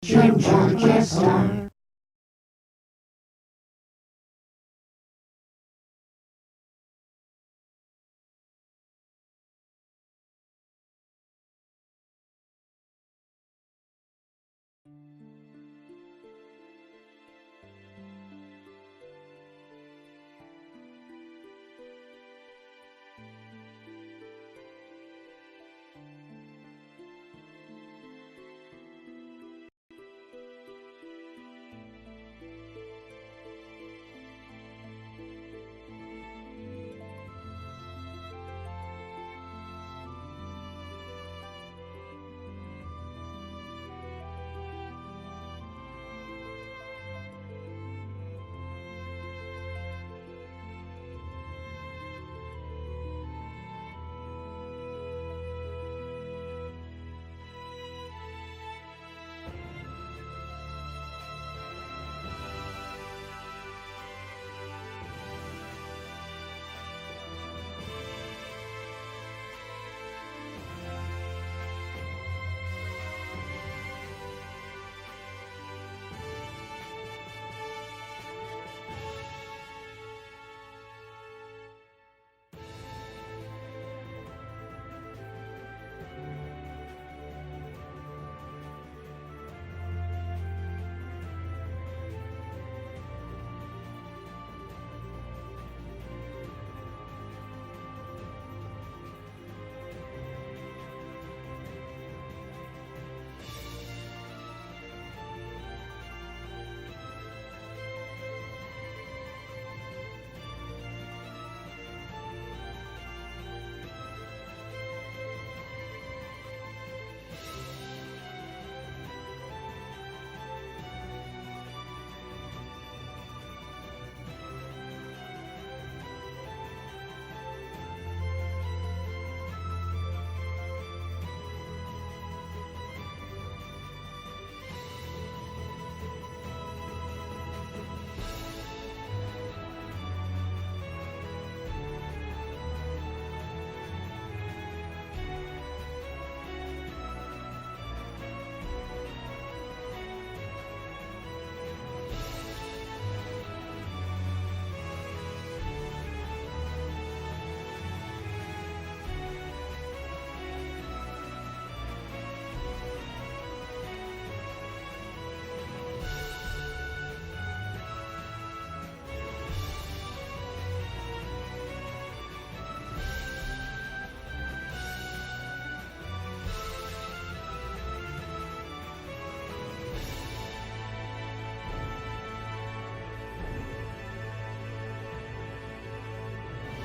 Jukebox.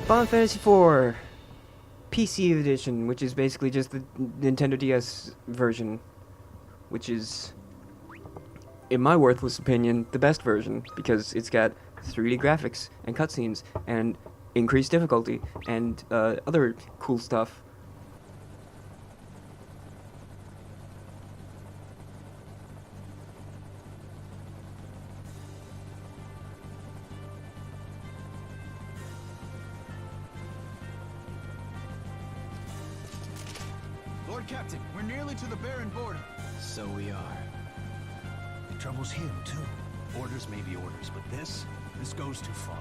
Final Fantasy IV PC edition, which is basically just the Nintendo DS version, which is, in my worthless opinion, the best version because it's got 3D graphics and cutscenes and increased difficulty and other cool stuff. Lord Captain, we're nearly to the Baron border. So we are. The trouble's him, too. Orders may be orders, but this goes too far.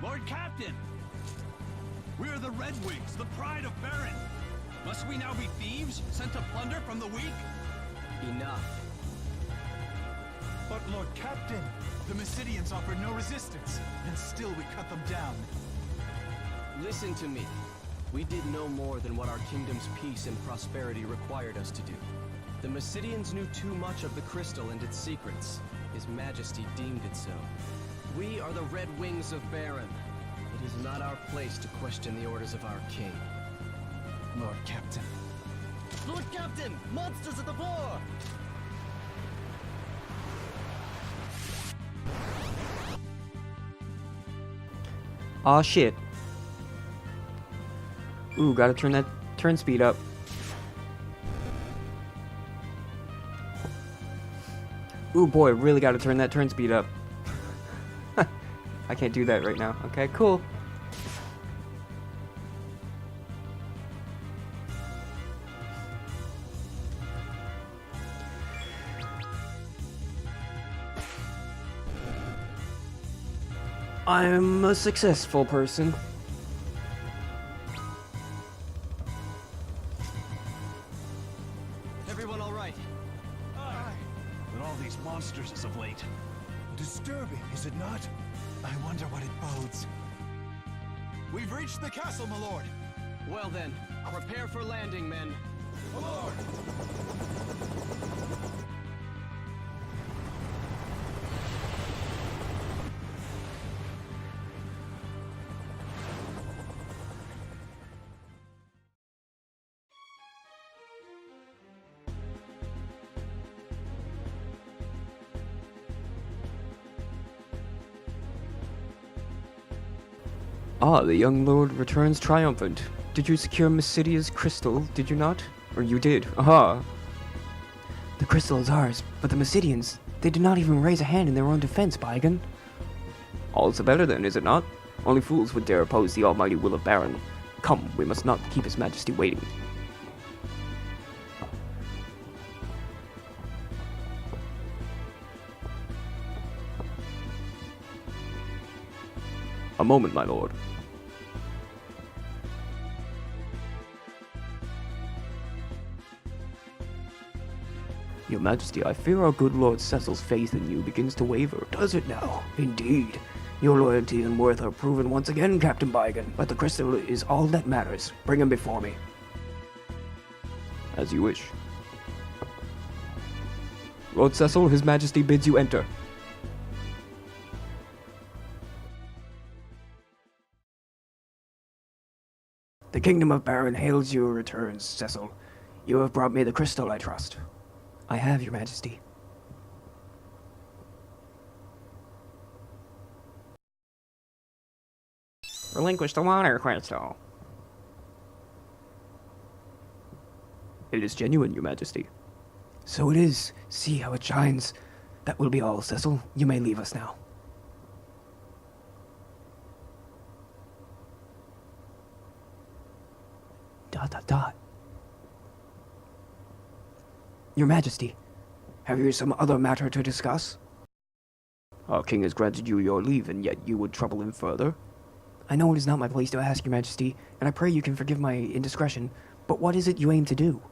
Lord Captain! We are the Red Wings, the pride of Baron! Must we now be thieves, sent to plunder from the weak? Enough. But Lord Captain, the Mysidians offered no resistance, and still we cut them down. Listen to me. We did no more than what our kingdom's peace and prosperity required us to do. The Mysidians knew too much of the crystal and its secrets. His Majesty deemed it so. We are the Red Wings of Baron. It is not our place to question the orders of our king. Lord Captain. Lord Captain! Monsters at the fore! Aw shit. Ooh, gotta turn that turn speed up. Ooh, boy, really gotta turn that turn speed up. I can't do that right now. Okay, cool. I'm a successful person. Everyone all right? With all these monsters as of late. Disturbing, is it not? I wonder what it bodes. We've reached the castle, my lord. Well then, prepare for landing, men. My lord. Ah, the young lord returns triumphant. Did you secure Mysidia's crystal, did you not? Or you did? Aha! The crystal is ours, but the Mysidians, they did not even raise a hand in their own defense, Baigan. All's the better then, is it not? Only fools would dare oppose the almighty will of Baron. Come, we must not keep his majesty waiting. A moment, my lord. Your Majesty, I fear our good Lord Cecil's faith in you begins to waver. Does it now? Indeed. Your loyalty and worth are proven once again, Captain Baigan, but the crystal is all that matters. Bring him before me. As you wish. Lord Cecil, His Majesty bids you enter. The kingdom of Baron hails your returns, Cecil. You have brought me the crystal, I trust. I have, your Majesty. Relinquish the water crystal. It is genuine, your Majesty. So it is. See how it shines. That will be all, Cecil. You may leave us now. ... Your Majesty, have you some other matter to discuss? Our king has granted you your leave, and yet you would trouble him further? I know it is not my place to ask, your Majesty, and I pray you can forgive my indiscretion, but what is it you aim to do?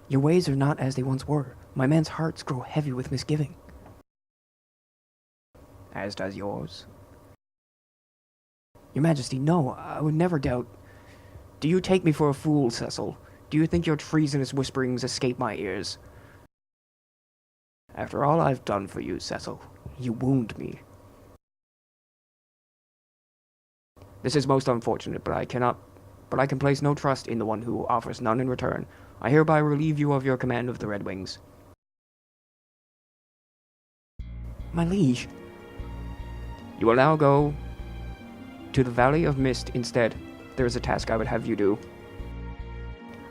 Your ways are not as they once were. My men's hearts grow heavy with misgiving. As does yours. Your Majesty, no, I would never doubt... Do you take me for a fool, Cecil? Do you think your treasonous whisperings escape my ears? After all I've done for you, Cecil, you wound me. This is most unfortunate, but I can place no trust in the one who offers none in return. I hereby relieve you of your command of the Red Wings. My liege. You will now go to the Valley of Mist instead. There is a task I would have you do.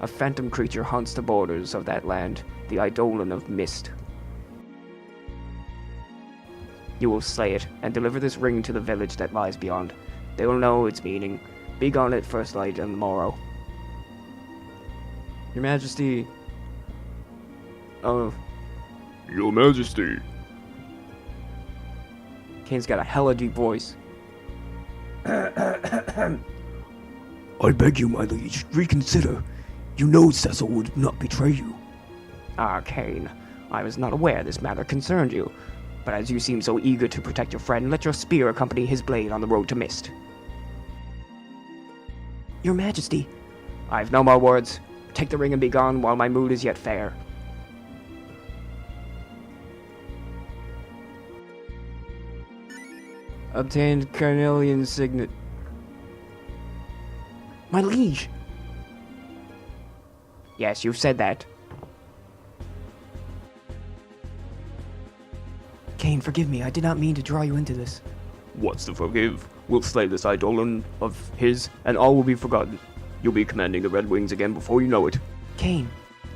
A phantom creature haunts the borders of that land, the Eidolon of Mist. You will slay it, and deliver this ring to the village that lies beyond. They will know its meaning. Be gone at first light on the morrow. Your Majesty... Oh. Your Majesty. Kane's got a hella deep voice. I beg you, my liege, reconsider. You know Cecil would not betray you. Ah, Kane, I was not aware this matter concerned you. But as you seem so eager to protect your friend, let your spear accompany his blade on the road to Mist. Your Majesty. I've no more words. Take the ring and be gone while my mood is yet fair. Obtained carnelian signet. My liege! Yes, you've said that. Kane, forgive me. I did not mean to draw you into this. What's to forgive? will slay this eidolon of his, and all will be forgotten. You'll be commanding the Red Wings again before you know it. Kane.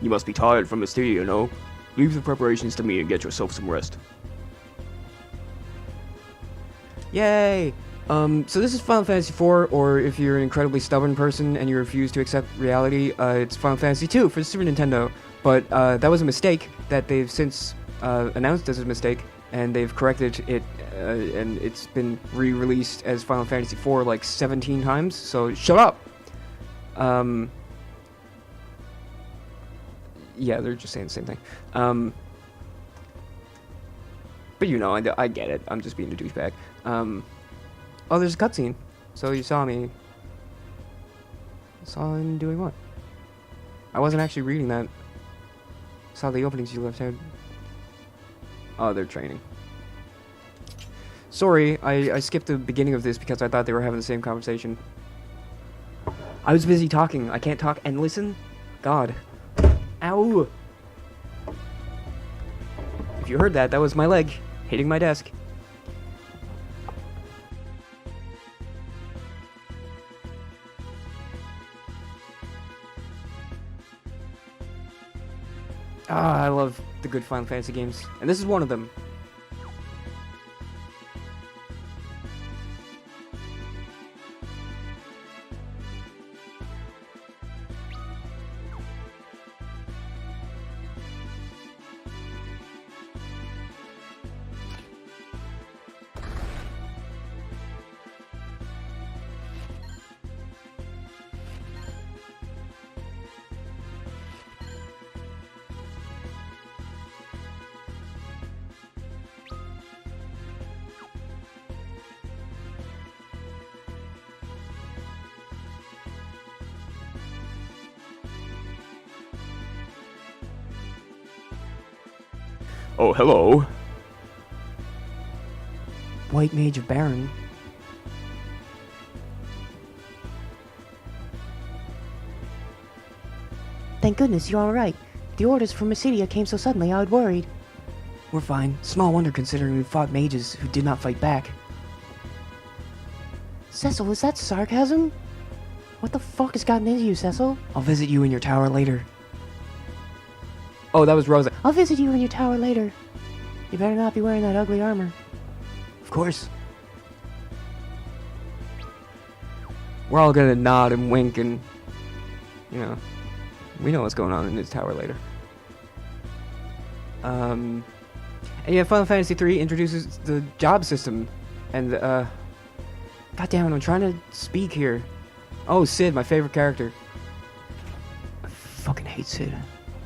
You must be tired from Mysteria, no? Leave the preparations to me and get yourself some rest. Yay! So this is Final Fantasy IV, or if you're an incredibly stubborn person and you refuse to accept reality, it's Final Fantasy II for the Super Nintendo. But that was a mistake that they've since announced as a mistake, and they've corrected it, and it's been re-released as Final Fantasy IV like 17 times, so shut up! Yeah, they're just saying the same thing. But you know, I get it. I'm just being a douchebag. Oh, there's a cutscene. So you saw me. Saw him doing what? I wasn't actually reading that. Saw the openings you left out. Oh, they're training. Sorry, I skipped the beginning of this because I thought they were having the same conversation. I was busy talking. I can't talk and listen? God. Ow! If you heard that, that was my leg hitting my desk. Ah, I love the good Final Fantasy games, and this is one of them. Oh, hello. White Mage of Baron. Thank goodness you're alright. The orders from Mysteria came so suddenly I was worried. We're fine. Small wonder considering we fought mages who did not fight back. Cecil, is that sarcasm? What the fuck has gotten into you, Cecil? I'll visit you in your tower later. Oh, that was Rosa. I'll visit you in your tower later. You better not be wearing that ugly armor. Of course. We're all gonna nod and wink and, you know, we know what's going on in his tower later. And yeah, Final Fantasy III introduces the job system, and goddamn, I'm trying to speak here. Oh, Sid, my favorite character. I fucking hate Sid.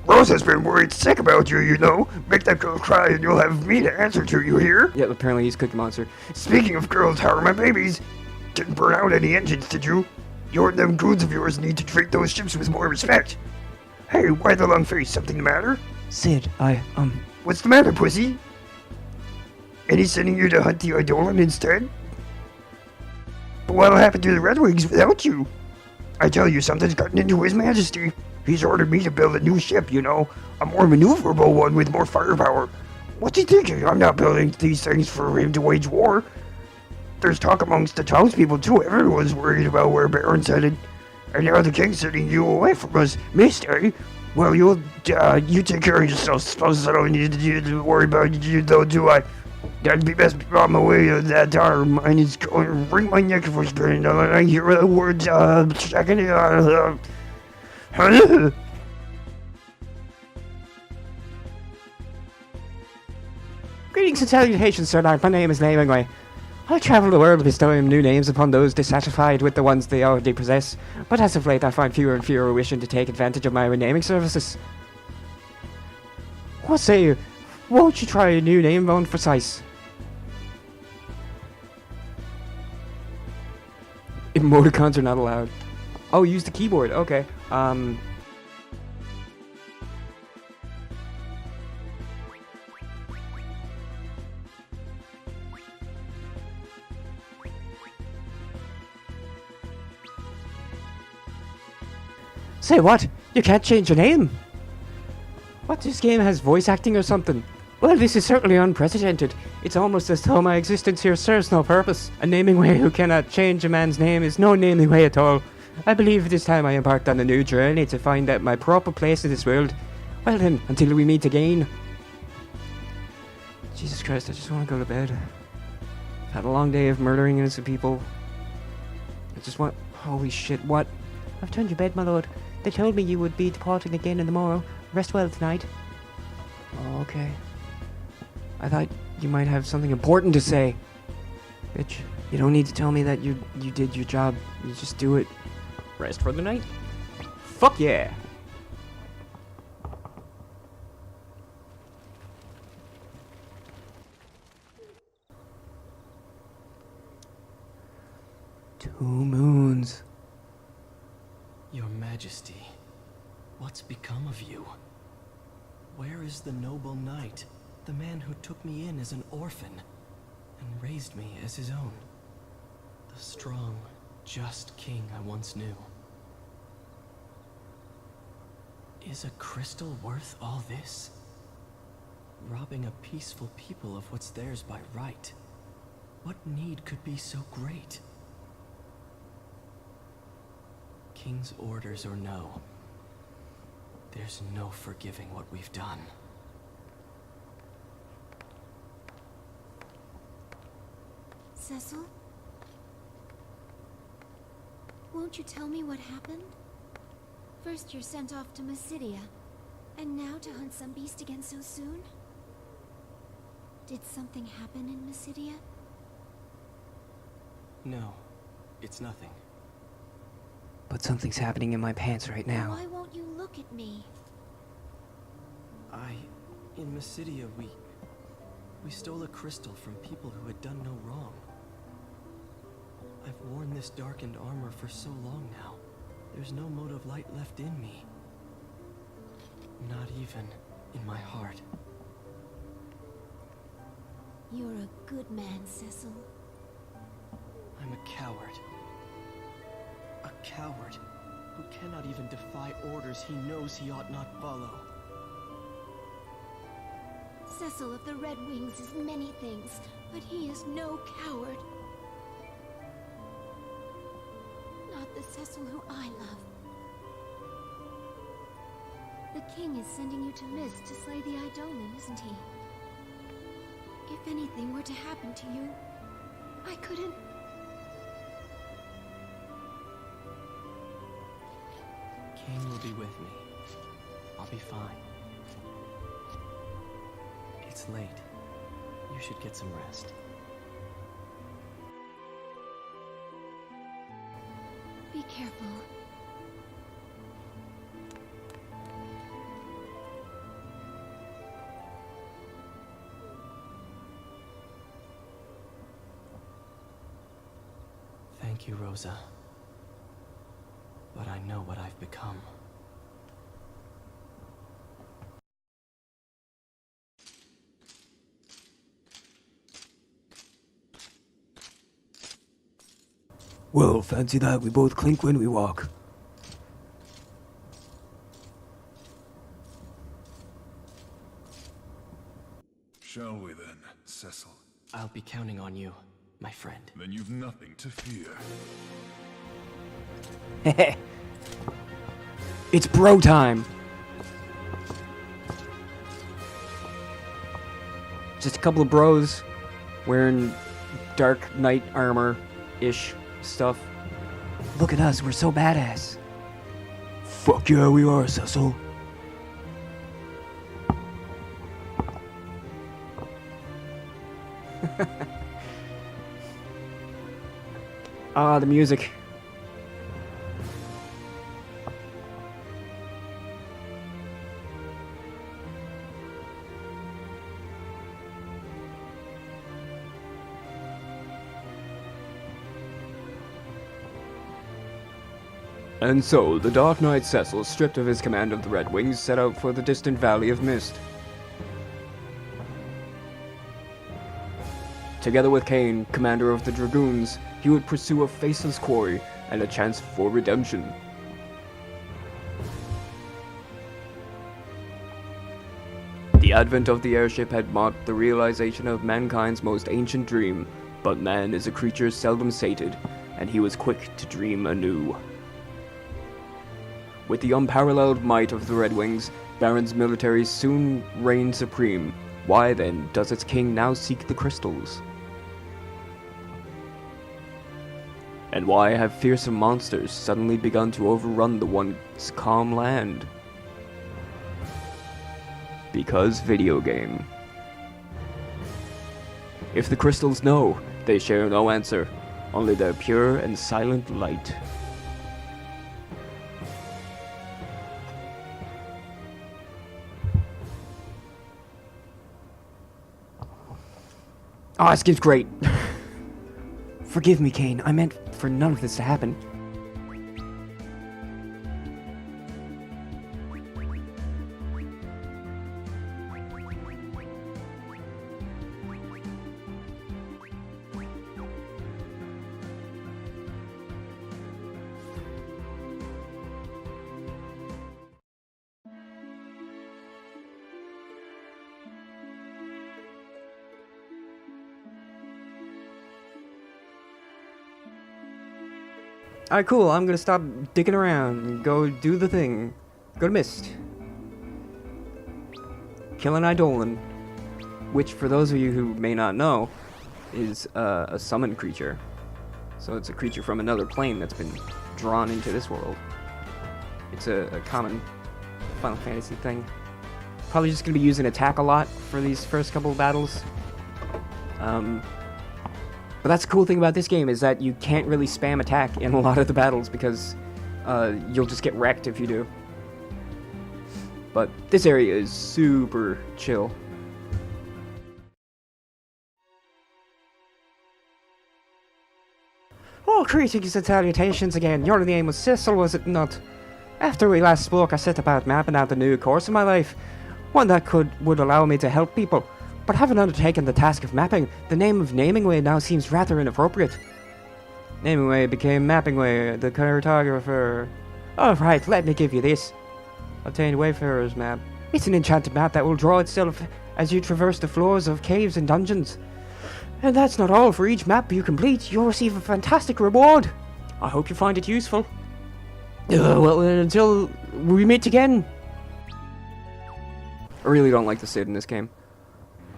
Rose has been worried sick about you, you know. Make that girl cry and you'll have me to answer to, you hear? Yeah, apparently he's Cookie Monster. Speaking of girls, how are my babies? Didn't burn out any engines, did you? You and them goons of yours need to treat those ships with more respect. Hey, why the long face? Something the matter? Sid, What's the matter, pussy? And he's sending you to hunt the Eidolon instead? But what'll happen to the Red Wings without you? I tell you, something's gotten into His Majesty. He's ordered me to build a new ship, you know, a more maneuverable one with more firepower. What's he thinking? I'm not building these things for him to wage war. There's talk amongst the townspeople too. Everyone's worried about where Baron's headed. And now the king's sending you away from us, mister. Well, you take care of yourself. Suppose I don't need you to worry about you, though, do I? That'd be best on my way to that tower. Mine is going to wring my neck for spinning. I hear the words, checking it out. Greetings and salutations, Sir Knight. My name is Namingway. I travel the world bestowing new names upon those dissatisfied with the ones they already possess, but as of late I find fewer and fewer wishing to take advantage of my renaming services. What say you? Won't you try a new name on precise? Emoticons are not allowed. Oh, use the keyboard. Okay. Say what? You can't change your name? What, this game has voice acting or something? Well, this is certainly unprecedented. It's almost as though my existence here serves no purpose. A naming way who cannot change a man's name is no naming way at all. I believe this time I embarked on a new journey to find out my proper place in this world. Well then, until we meet again. Jesus Christ, I just want to go to bed. I've had a long day of murdering innocent people. I just want... Holy shit, what? I've turned your bed, my lord. They told me you would be departing again in the morrow. Rest well tonight. Oh, okay. I thought you might have something important to say. Bitch, you don't need to tell me that you did your job. You just do it. Rest for the night? Fuck yeah! Two moons. Your Majesty, what's become of you? Where is the noble knight, the man who took me in as an orphan and raised me as his own? The strong, just king I once knew. Is a crystal worth all this? Robbing a peaceful people of what's theirs by right. What need could be so great? King's orders or no, there's no forgiving what we've done. Cecil? Won't you tell me what happened? First you're sent off to Mysidia, and now to hunt some beast again so soon? Did something happen in Mysidia? No, it's nothing. But something's happening in my pants right now. Why won't you look at me? In Mysidia, we stole a crystal from people who had done no wrong. I've worn this darkened armor for so long now. There's no mote of light left in me. Not even in my heart. You're a good man, Cecil. I'm a coward. A coward who cannot even defy orders he knows he ought not follow. Cecil of the Red Wings is many things, but he is no coward. Not the Cecil who I love. The king is sending you to Mist to slay the Eidolon, isn't he? If anything were to happen to you, I couldn't... King will be with me. I'll be fine. It's late. You should get some rest. Be careful. Thank you, Rosa. But I know what I've become. Well, fancy that, we both clink when we walk. Shall we then, Cecil? I'll be counting on you, my friend. Then you've nothing to fear. It's bro time. Just a couple of bros wearing dark knight armor-ish stuff. Look at us, we're so badass. Fuck yeah, we are, Cecil. Ah, the music. And so, the Dark Knight Cecil, stripped of his command of the Red Wings, set out for the distant Valley of Mist. Together with Kane, commander of the Dragoons, he would pursue a faceless quarry and a chance for redemption. The The advent of the airship had marked the realization of mankind's most ancient dream, but man is a creature seldom sated, and he was quick to dream anew. With the unparalleled might of the Red Wings, Baron's military soon reigned supreme. Why then does its king now seek the crystals? And why have fearsome monsters suddenly begun to overrun the once calm land? Because video game. If the crystals know, they share no answer, only their pure and silent light. Oh, this game's great. Forgive me, Kane. I meant for none of this to happen. Alright, cool. I'm gonna stop dicking around and go do the thing. Go to Mist. Kill an Eidolon. Which, for those of you who may not know, is a summoned creature. So it's a creature from another plane that's been drawn into this world. It's a common Final Fantasy thing. Probably just gonna be using attack a lot for these first couple of battles. But that's the cool thing about this game, is that you can't really spam attack in a lot of the battles because you'll just get wrecked if you do. But this area is super chill. Oh, greetings and salutations again. Your name was Cecil, was it not? After we last spoke, I set about mapping out the new course of my life. One that would allow me to help people. But having undertaken the task of mapping, the name of Namingway now seems rather inappropriate. Namingway became Mappingway, the cartographer. Alright, let me give you this. Obtained Wayfarer's map. It's an enchanted map that will draw itself as you traverse the floors of caves and dungeons. And that's not all. For each map you complete, you'll receive a fantastic reward. I hope you find it useful. Well, until we meet again. I really don't like the Cid in this game.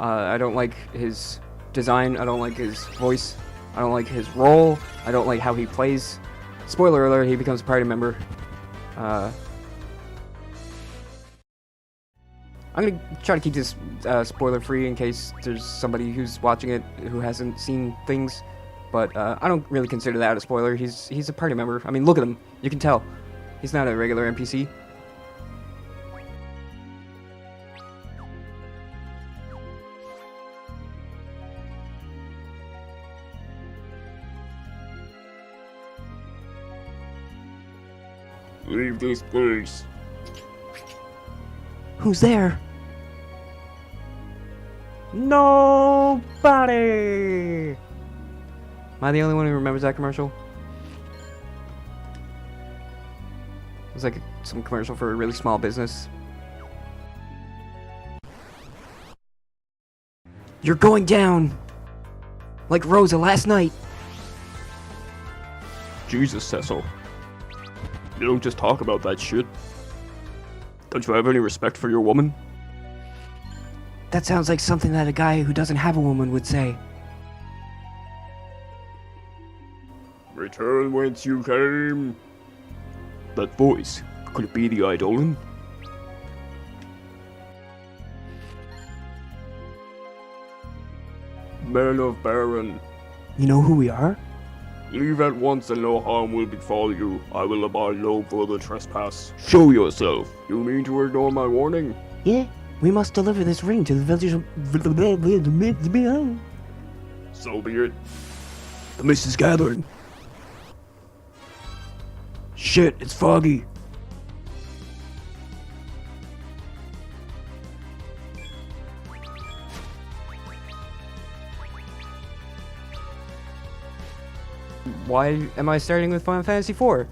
I don't like his design, I don't like his voice, I don't like his role, I don't like how he plays. Spoiler alert, he becomes a party member. I'm gonna try to keep this spoiler free in case there's somebody who's watching it who hasn't seen things. But I don't really consider that a spoiler. He's a party member. I mean, look at him. You can tell. He's not a regular NPC. Leave this place. Who's there? Nobody! Am I the only one who remembers that commercial? It was like some commercial for a really small business. You're going down! Like Rosa last night! Jesus, Cecil. You don't just talk about that shit. Don't you have any respect for your woman? That sounds like something that a guy who doesn't have a woman would say. Return whence you came. That voice, could it be the Eidolon? Men of Baron. You know who we are? Leave at once and no harm will befall you. I will abide no further trespass. Show yourself. You mean to ignore my warning? Yeah, we must deliver this ring to the village of... So be it. The mist is gathering. Shit, it's foggy. Why am I starting with Final Fantasy IV?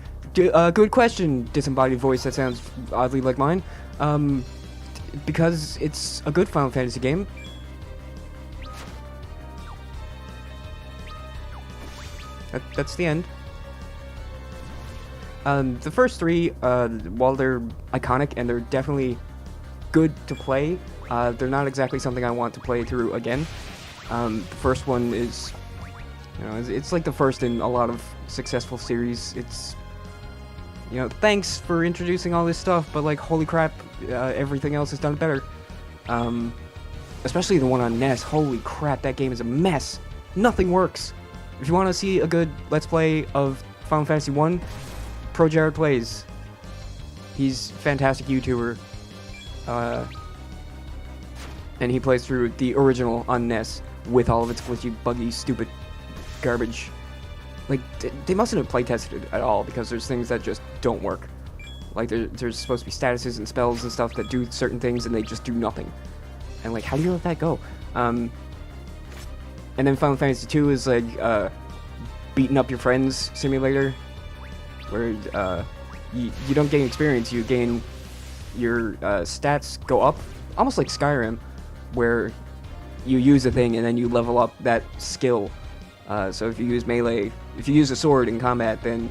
Good question, disembodied voice that sounds oddly like mine. because it's a good Final Fantasy game. That's the end. The first three, while they're iconic and they're definitely good to play, they're not exactly something I want to play through again. The first one is, you know, it's like the first in a lot of successful series. It's, you know, thanks for introducing all this stuff, but like, holy crap, everything else has done it better. Especially the one on NES. Holy crap, that game is a mess. Nothing works. If you want to see a good Let's Play of Final Fantasy 1, Pro Jared Plays. He's a fantastic YouTuber. And he plays through the original on NES with all of its glitchy, buggy, stupid garbage. Like, they mustn't have playtested it at all, because there's things that just don't work. Like, there's supposed to be statuses and spells and stuff that do certain things, and they just do nothing. And, like, how do you let that go? And then Final Fantasy 2 is like beating up your friends simulator, where you don't gain experience, you gain your stats go up, almost like Skyrim, where you use a thing and then you level up that skill. So if you use melee, if you use a sword in combat, then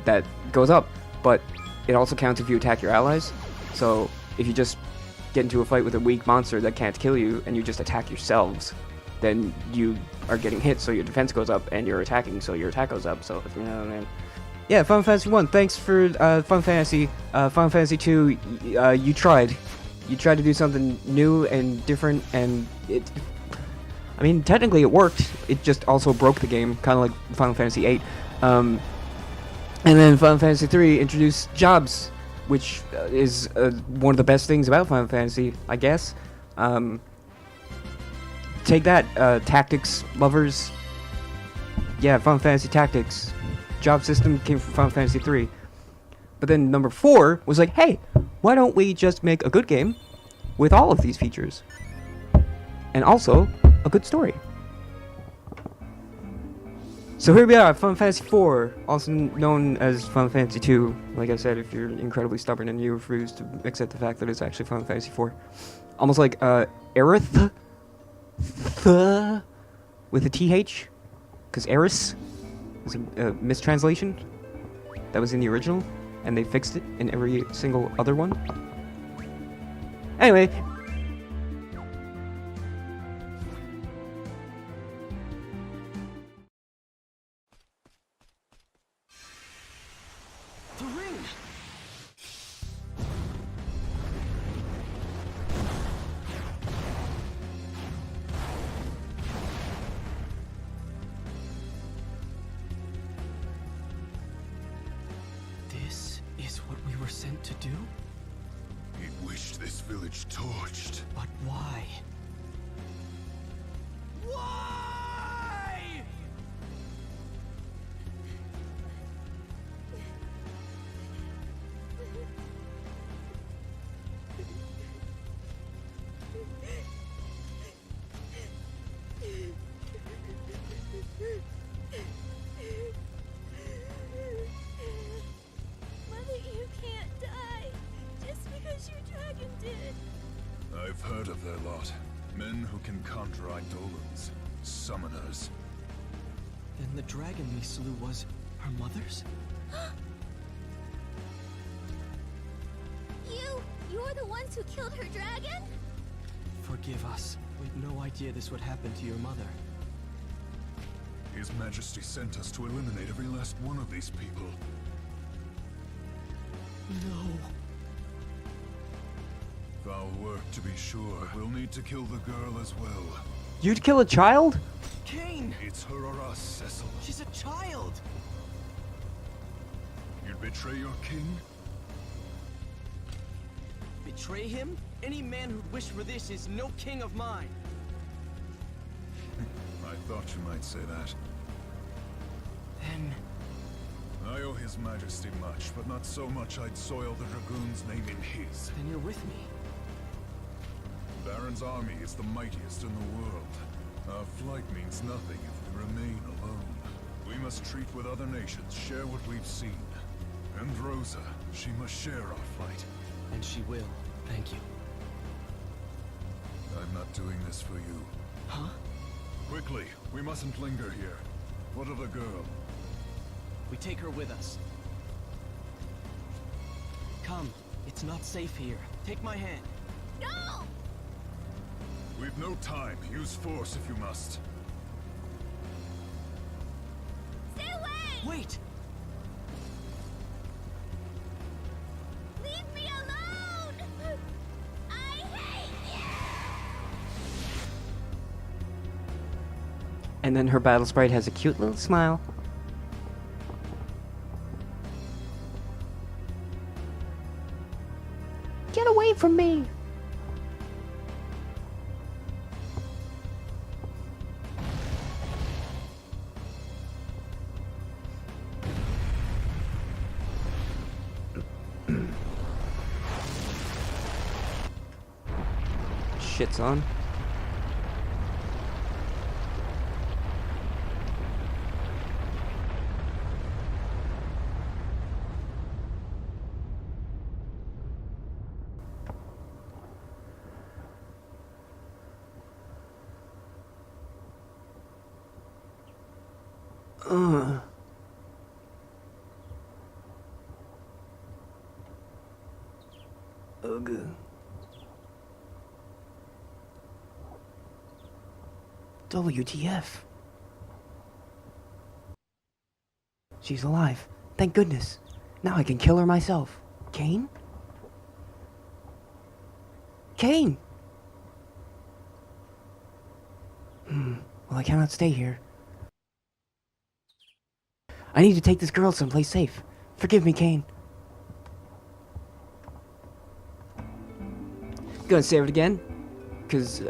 that goes up, but it also counts if you attack your allies. So if you just get into a fight with a weak monster that can't kill you and you just attack yourselves, then you are getting hit, so your defense goes up, and you're attacking, so your attack goes up. So, you know, man. Yeah, Final Fantasy 1. Thanks for Final Fantasy. Final Fantasy 2. You tried. You tried to do something new and different, and it. I mean, technically it worked. It just also broke the game, kind of like Final Fantasy 8. And then Final Fantasy 3 introduced jobs, which is one of the best things about Final Fantasy, I guess. Take that, Tactics lovers. Yeah, Final Fantasy Tactics. Job system came from Final Fantasy 3. But then number 4 was like, hey, why don't we just make a good game with all of these features? And also, a good story. So here we are, Final Fantasy 4, also known as Final Fantasy 2. Like I said, if you're incredibly stubborn and you refuse to accept the fact that it's actually Final Fantasy 4. Almost like, Aerith? With a TH? Because Eris is a mistranslation that was in the original, and they fixed it in every single other one. Anyway. The ring! This is what we were sent to do? It wished this village torched. But why? Why? Mother, you can't die just because your dragon did. I've heard of their lot. Men who can conjure eidolons. Summoners. Then the dragon we slew was her mother's? You're the ones who killed her dragon? Forgive us. We had no idea this would happen to your mother. His Majesty sent us to eliminate every last one of these people. No. Foul work, to be sure. We'll need to kill the girl as well. You'd kill a child? Cain! It's her or us, Cecil. She's a child! You'd betray your king? Betray him? Any man who'd wish for this is no king of mine. I thought you might say that. Then... I owe His Majesty much, but not so much I'd soil the Dragoon's name in his. Then you're with me. Baron's army is the mightiest in the world. Our flight means nothing if we remain alone. We must treat with other nations, share what we've seen. And Rosa, she must share our flight. And she will. Thank you. I'm not doing this for you. Huh? Quickly, we mustn't linger here. What of the girl? We take her with us. Come, it's not safe here. Take my hand. No! We've no time. Use force if you must. Stay away! Wait! Leave me alone! I hate you! And then her battle sprite has a cute little smile. Get away from me! Shit's on. Ugh. WTF? She's alive. Thank goodness. Now I can kill her myself. Kane? Kane! Well, I cannot stay here. I need to take this girl someplace safe. Forgive me, Kane. Gonna save it again, because,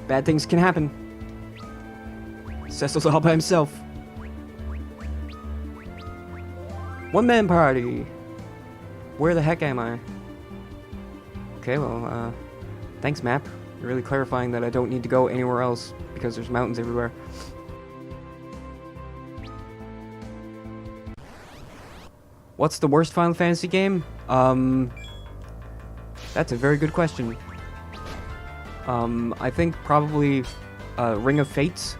bad things can happen. Cecil's all by himself. One-man party! Where the heck am I? Okay, well, thanks, map. You're really clarifying that I don't need to go anywhere else, because there's mountains everywhere. What's the worst Final Fantasy game? That's a very good question. I think probably Ring of Fates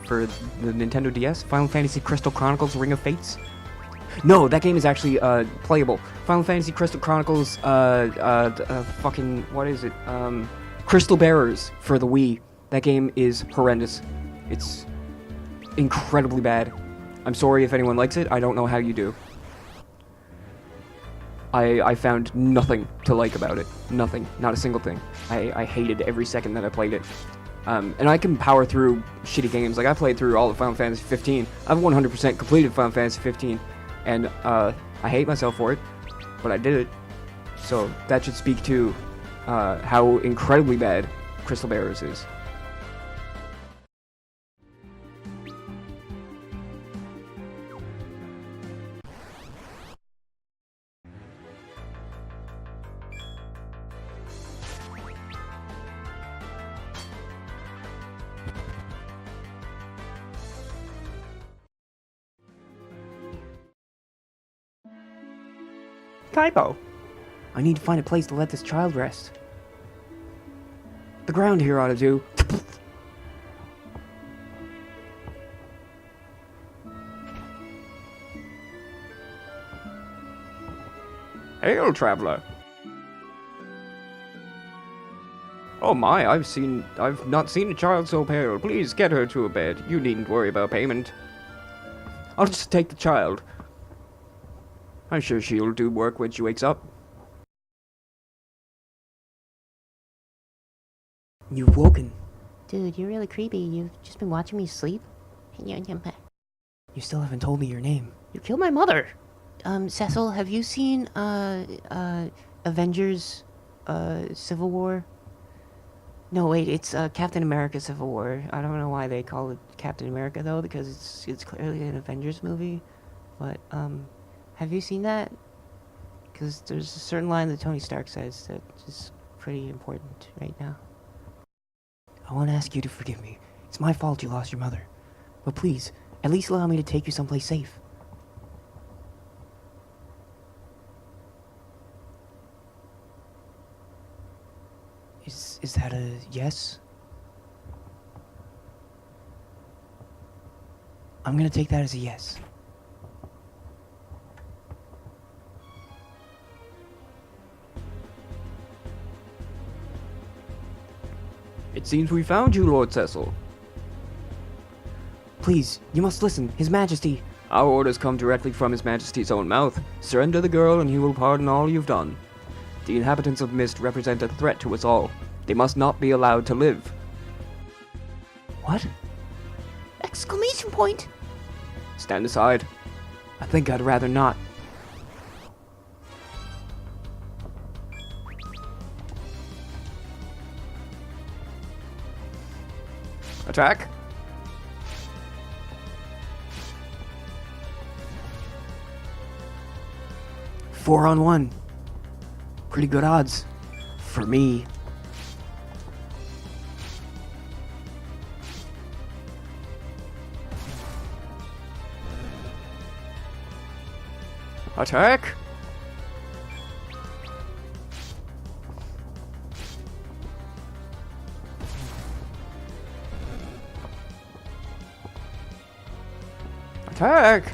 for the Nintendo DS. Final Fantasy Crystal Chronicles Ring of Fates. No, that game is actually playable. Final Fantasy Crystal Chronicles fucking what is it? Crystal Bearers for the Wii. That game is horrendous. It's incredibly bad. I'm sorry if anyone likes it. I don't know how you do. I found nothing to like about it. Nothing. Not a single thing. I hated every second that I played it. And I can power through shitty games. Like, I played through all of Final Fantasy 15. I've 100% completed Final Fantasy 15. And I hate myself for it. But I did it. So that should speak to how incredibly bad Crystal Bearers is. Typo. I need to find a place to let this child rest. The ground here ought to do. Hail, traveler. Oh my, I've not seen a child so pale. Please get her to a bed. You needn't worry about payment. I'll just take the child. I'm sure she'll do work when she wakes up. You've woken. Dude, you're really creepy. You've just been watching me sleep? You still haven't told me your name. You killed my mother! Cecil, have you seen, Avengers, Civil War? No, wait, it's, Captain America Civil War. I don't know why they call it Captain America, though, because it's clearly an Avengers movie. But, have you seen that? Because there's a certain line that Tony Stark says that is pretty important right now. I want to ask you to forgive me. It's my fault you lost your mother. But please, at least allow me to take you someplace safe. Is that a yes? I'm gonna take that as a yes. It seems we found you, Lord Cecil. Please, you must listen. His Majesty. Our orders come directly from His Majesty's own mouth. Surrender the girl and he will pardon all you've done. The inhabitants of Mist represent a threat to us all. They must not be allowed to live. What? Exclamation point! Stand aside. I think I'd rather not. Attack! Four on one. Pretty good odds. For me. Attack! Attack!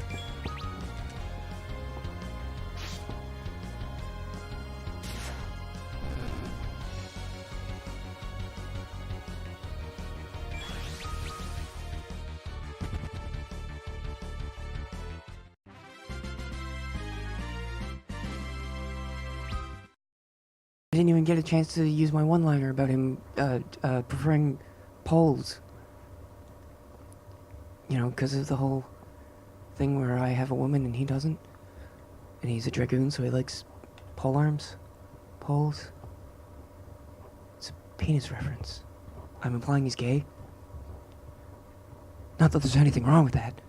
I didn't even get a chance to use my one-liner about him, preferring poles. You know, because of the whole thing where I have a woman and he doesn't. And he's a dragoon, so he likes pole arms. Poles. It's a penis reference. I'm implying he's gay. Not that there's anything wrong with that.